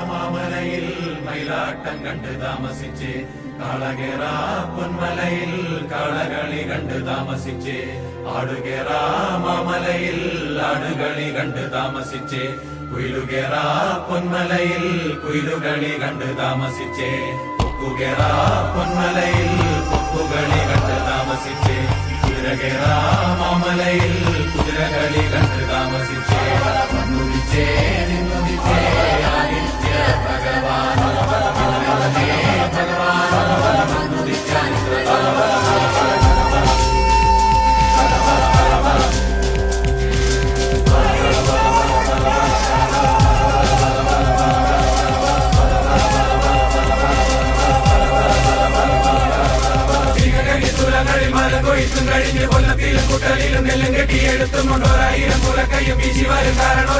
മാമലയിൽ മയിലാട്ടം കണ്ട് താമസിച്ച് കാളകേറ പൊന്മലയിൽ കാളകളി കണ്ട് താമസിച്ച് ആടുകേറ മാമലയിൽ ആടുകളി കണ്ട് താമസിച്ച് കുയിലുകേറ പൊന്മലയിൽ കുയിലുകളി കണ്ട് താമസിച്ച് കൊക്കുകേറ പൊന്മലയിൽ കൊക്കുകളി കണ്ട് താമസിച്ച് കുതിരകേറ മാമലയിൽ കുതിരകളി കണ്ട് താമസിച്ച് മണ്ണുദിച്ചേ നിന്നുദിച്ചേ ആദിത്യ ഭഗവാൻ ഭഗവാൻ മണ്ണുദിച്ചാൻ കൊയ്ത്തും കഴിഞ്ഞ് കൊല്ലത്തിലും കുട്ടലിലും നെല്ലും കെട്ടിയെടുത്തും കൊണ്ടോരായിരം മുലക്കയ്യും വീശി വരും കാരണം